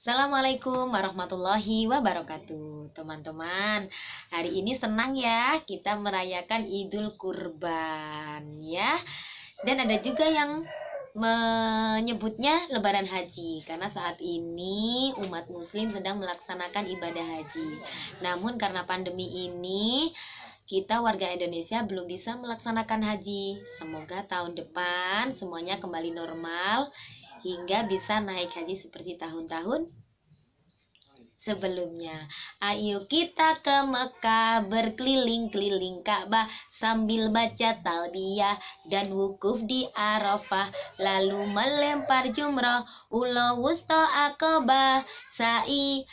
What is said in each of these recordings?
Assalamualaikum warahmatullahi wabarakatuh. Teman-teman, hari ini senang ya kita merayakan Idul Kurban ya. Dan ada juga yang menyebutnya Lebaran Haji karena saat ini umat muslim sedang melaksanakan ibadah haji. Namun karena pandemi ini kita warga Indonesia belum bisa melaksanakan haji. Semoga tahun depan semuanya kembali normal hingga bisa naik haji seperti tahun-tahun sebelumnya. Ayo kita ke Mekah berkeliling-keliling Ka'bah sambil baca talbiyah dan wukuf di Arafah, lalu melempar jumrah ula wusta Aqabah, sa'i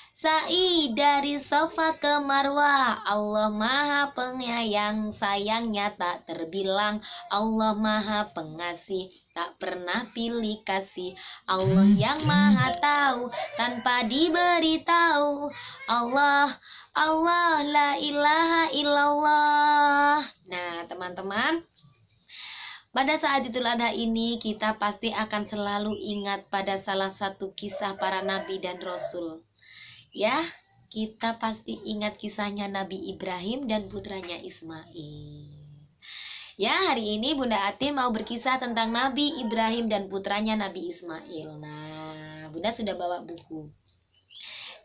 dari Safa ke Marwah. Allah Maha Penyayang, sayangnya tak terbilang. Allah Maha Pengasih, tak pernah pilih kasih. Allah yang Maha Tahu tanpa diberitahu. Allah, Allah, la ilaha illallah. Nah, teman-teman, pada saat Idul Adha ini kita pasti akan selalu ingat pada salah satu kisah para nabi dan rasul. Ya, kita pasti ingat kisahnya Nabi Ibrahim dan putranya Ismail. Ya, hari ini Bunda Atin mau berkisah tentang Nabi Ibrahim dan putranya Nabi Ismail. Nah, Bunda sudah bawa buku.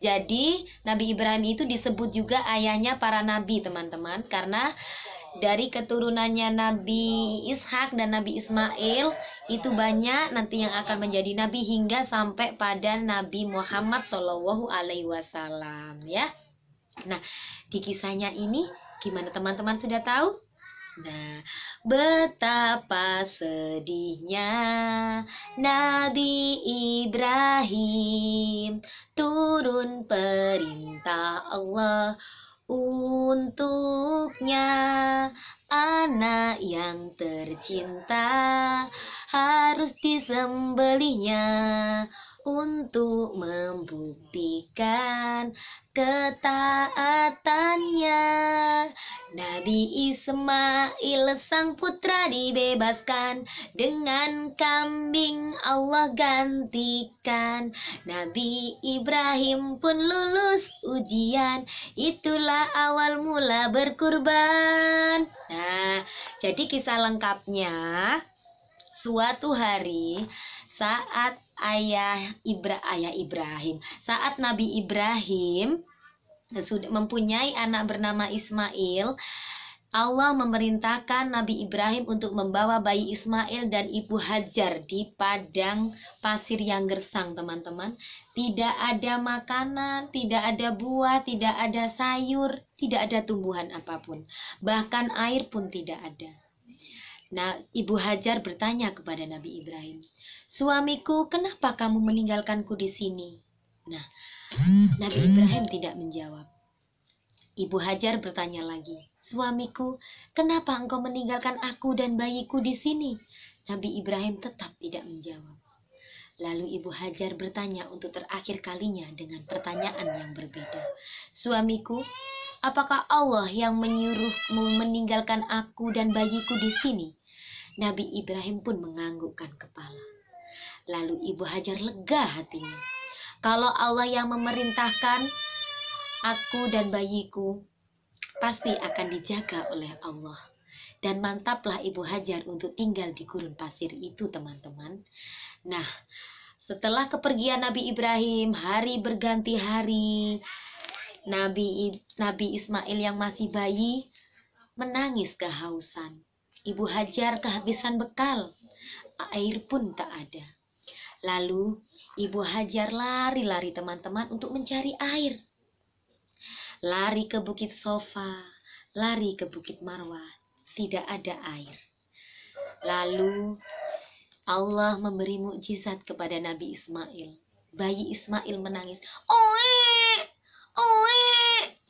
Jadi Nabi Ibrahim itu disebut juga ayahnya para nabi, teman-teman, karena dari keturunannya Nabi Ishak dan Nabi Ismail itu banyak nanti yang akan menjadi nabi hingga sampai pada Nabi Muhammad Shallallahu Alaihi Wasallam ya. Nah, di kisahnya ini gimana teman-teman sudah tahu? Nah, betapa sedihnya Nabi Ibrahim, turun perintah Allah untuknya, anak yang tercinta harus disembelihnya untuk membuktikan ketaatannya. Nabi Ismail sang putra dibebaskan, dengan kambing Allah gantikan. Nabi Ibrahim pun lulus ujian, itulah awal mula berkurban. Nah, jadi kisah lengkapnya, suatu hari saat saat Nabi Ibrahim sudah mempunyai anak bernama Ismail, Allah memerintahkan Nabi Ibrahim untuk membawa bayi Ismail dan Ibu Hajar di padang pasir yang gersang, teman-teman. Tidak ada makanan, tidak ada buah, tidak ada sayur, tidak ada tumbuhan apapun. Bahkan air pun tidak ada. Nah, Ibu Hajar bertanya kepada Nabi Ibrahim, "Suamiku, kenapa kamu meninggalkanku di sini?" Nah, Nabi Ibrahim tidak menjawab. Ibu Hajar bertanya lagi, "Suamiku, kenapa engkau meninggalkan aku dan bayiku di sini?" Nabi Ibrahim tetap tidak menjawab. Lalu Ibu Hajar bertanya untuk terakhir kalinya dengan pertanyaan yang berbeda, "Suamiku, apakah Allah yang menyuruhmu meninggalkan aku dan bayiku di sini?" Nabi Ibrahim pun menganggukkan kepala. Lalu Ibu Hajar lega hatinya. Kalau Allah yang memerintahkan aku dan bayiku, pasti akan dijaga oleh Allah. Dan mantaplah Ibu Hajar untuk tinggal di gurun pasir itu, teman-teman. Nah, setelah kepergian Nabi Ibrahim, hari berganti hari, Nabi Ismail yang masih bayi menangis kehausan. Ibu Hajar kehabisan bekal, air pun tak ada. Lalu Ibu Hajar lari-lari, teman-teman, untuk mencari air. Lari ke Bukit Sofa, lari ke Bukit Marwah, tidak ada air. Lalu Allah memberi mukjizat kepada Nabi Ismail. Bayi Ismail menangis, "Oe, oe,"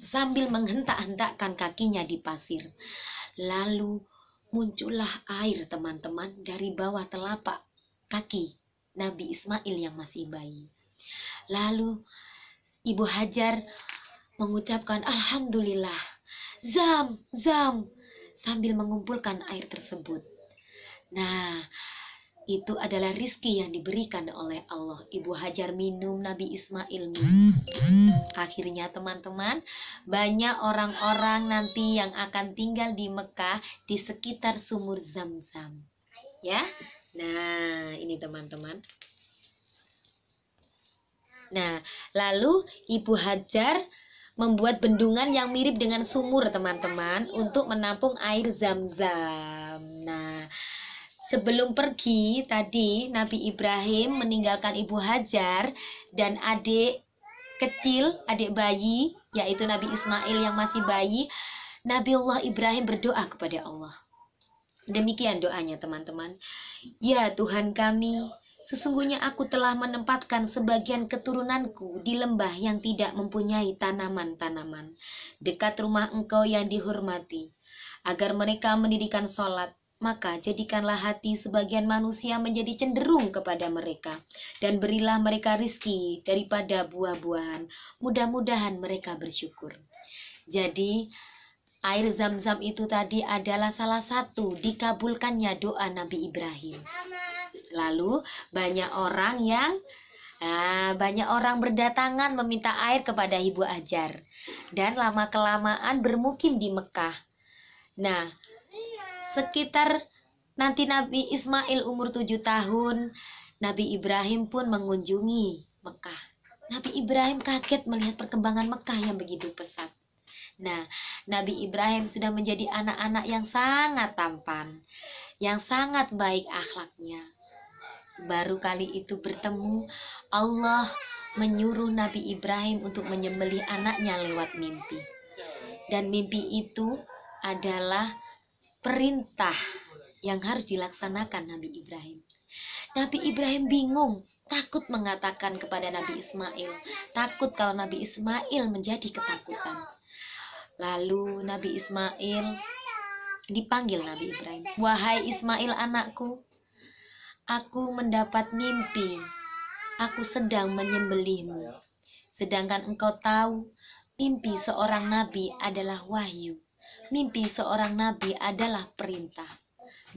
sambil menghentak-hentakkan kakinya di pasir. Lalu muncullah air, teman-teman, dari bawah telapak kaki Nabi Ismail yang masih bayi. Lalu Ibu Hajar mengucapkan "Alhamdulillah, zam, zam," sambil mengumpulkan air tersebut. Nah, itu adalah rizki yang diberikan oleh Allah. Ibu Hajar minum, Nabi Ismail minum. Akhirnya teman-teman, banyak orang-orang nanti yang akan tinggal di Mekah di sekitar sumur Zam-Zam. Ya, nah ini teman-teman. Nah, lalu Ibu Hajar membuat bendungan yang mirip dengan sumur teman-teman untuk menampung air Zam-Zam. Nah, sebelum pergi tadi Nabi Ibrahim meninggalkan Ibu Hajar dan adik kecil, adik bayi, yaitu Nabi Ismail yang masih bayi. Nabiullah Ibrahim berdoa kepada Allah. Demikian doanya teman-teman. Ya Tuhan kami, sesungguhnya aku telah menempatkan sebagian keturunanku di lembah yang tidak mempunyai tanaman-tanaman, dekat rumah Engkau yang dihormati, agar mereka mendirikan sholat. Maka jadikanlah hati sebagian manusia menjadi cenderung kepada mereka, dan berilah mereka rizki daripada buah-buahan. Mudah-mudahan mereka bersyukur. Jadi air Zam-Zam itu tadi adalah salah satu dikabulkannya doa Nabi Ibrahim. Lalu banyak orang berdatangan meminta air kepada Ibu Hajar, dan lama-kelamaan bermukim di Mekah. Nah, sekitar nanti Nabi Ismail umur 7 tahun, Nabi Ibrahim pun mengunjungi Mekah. Nabi Ibrahim kaget melihat perkembangan Mekah yang begitu pesat. Nah, Nabi Ibrahim sudah menjadi anak-anak yang sangat tampan, yang sangat baik akhlaknya. Baru kali itu bertemu, Allah menyuruh Nabi Ibrahim untuk menyembelih anaknya lewat mimpi. Dan mimpi itu adalah perintah yang harus dilaksanakan Nabi Ibrahim. Nabi Ibrahim bingung, takut mengatakan kepada Nabi Ismail, takut kalau Nabi Ismail menjadi ketakutan. Lalu Nabi Ismail dipanggil Nabi Ibrahim. Wahai Ismail anakku, aku mendapat mimpi, aku sedang menyembelihmu. Sedangkan engkau tahu, mimpi seorang nabi adalah wahyu. Mimpi seorang nabi adalah perintah.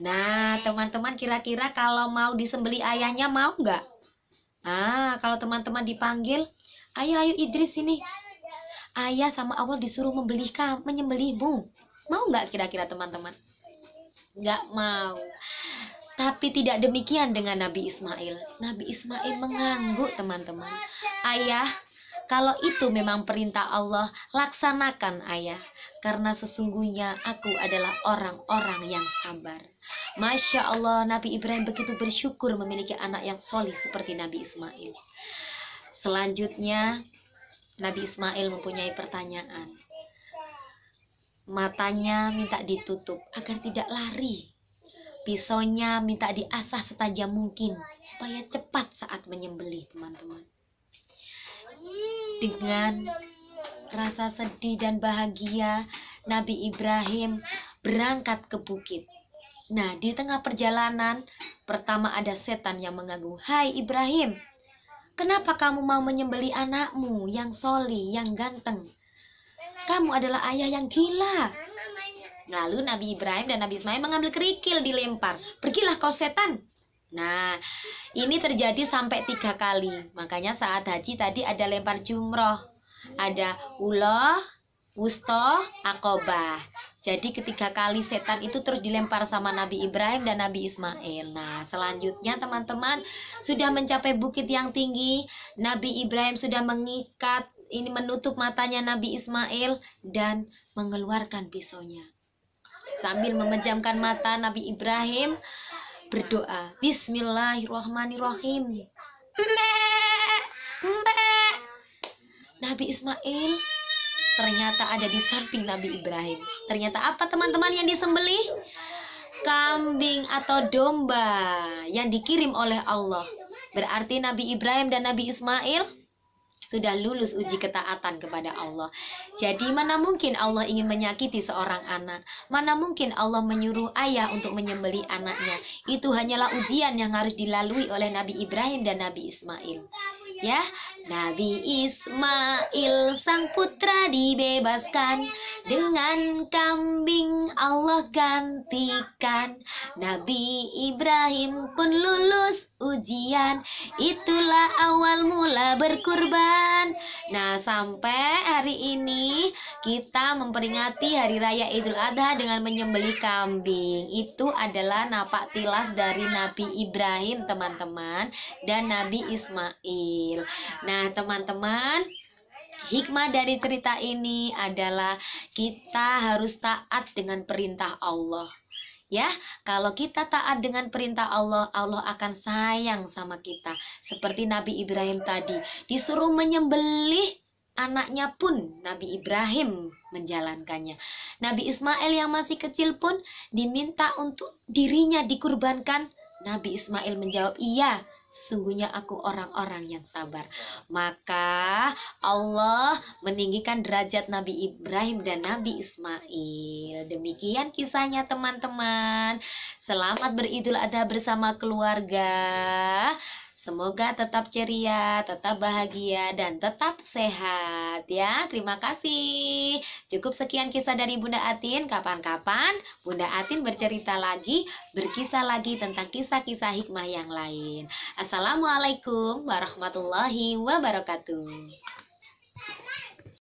Nah, teman-teman kira-kira kalau mau disembelih ayahnya mau nggak? Kalau teman-teman dipanggil, ayo Idris sini. Ayah sama Allah disuruh menyembelihmu. Mau nggak kira-kira teman-teman? Nggak mau. Tapi tidak demikian dengan Nabi Ismail. Nabi Ismail mengangguk teman-teman. Ayah, kalau itu memang perintah Allah, laksanakan ayah. Karena sesungguhnya aku adalah orang-orang yang sabar. Masya Allah, Nabi Ibrahim begitu bersyukur memiliki anak yang solih seperti Nabi Ismail. Selanjutnya, Nabi Ismail mempunyai pertanyaan. Matanya minta ditutup agar tidak lari. Pisaunya minta diasah setajam mungkin supaya cepat saat menyembelih teman-teman. Dengan rasa sedih dan bahagia, Nabi Ibrahim berangkat ke bukit. Nah, di tengah perjalanan, pertama ada setan yang mengganggu. Hai Ibrahim, kenapa kamu mau menyembelih anakmu yang solih, yang ganteng? Kamu adalah ayah yang gila. Lalu Nabi Ibrahim dan Nabi Ismail mengambil kerikil dilempar. Pergilah kau setan. Nah, ini terjadi sampai 3 kali. Makanya saat haji tadi ada lempar jumroh. Ada uloh, wustoh, akobah. Jadi ketiga kali setan itu terus dilempar sama Nabi Ibrahim dan Nabi Ismail. Nah, selanjutnya teman-teman sudah mencapai bukit yang tinggi. Nabi Ibrahim sudah menutup matanya Nabi Ismail dan mengeluarkan pisaunya. Sambil memejamkan mata, Nabi Ibrahim berdoa, Bismillahirrahmanirrahim. Nabi Ismail ternyata ada di samping Nabi Ibrahim. Ternyata apa teman-teman yang disembelih? Kambing atau domba yang dikirim oleh Allah. Berarti Nabi Ibrahim dan Nabi Ismail sudah lulus uji ketaatan kepada Allah. Jadi mana mungkin Allah ingin menyakiti seorang anak? Mana mungkin Allah menyuruh ayah untuk menyembelih anaknya? Itu hanyalah ujian yang harus dilalui oleh Nabi Ibrahim dan Nabi Ismail. Ya, Nabi Ismail sang putra dibebaskan, dengan kambing Allah gantikan. Nabi Ibrahim pun lulus ujian, itulah awal mula berkurban. Nah, sampai hari ini kita memperingati Hari Raya Idul Adha dengan menyembelih kambing. Itu adalah napak tilas dari Nabi Ibrahim, teman-teman, dan Nabi Ismail. Nah, teman-teman, hikmah dari cerita ini adalah kita harus taat dengan perintah Allah. Ya, kalau kita taat dengan perintah Allah, Allah akan sayang sama kita. Seperti Nabi Ibrahim tadi, disuruh menyembelih anaknya pun Nabi Ibrahim menjalankannya. Nabi Ismail yang masih kecil pun diminta untuk dirinya dikurbankan. Nabi Ismail menjawab, iya, sesungguhnya aku orang-orang yang sabar. Maka Allah meninggikan derajat Nabi Ibrahim dan Nabi Ismail. Demikian kisahnya, teman-teman. Selamat beridul adha bersama keluarga. Semoga tetap ceria, tetap bahagia, dan tetap sehat ya. Terima kasih. Cukup sekian kisah dari Bunda Atin. Kapan-kapan Bunda Atin bercerita lagi, berkisah lagi tentang kisah-kisah hikmah yang lain. Assalamualaikum warahmatullahi wabarakatuh.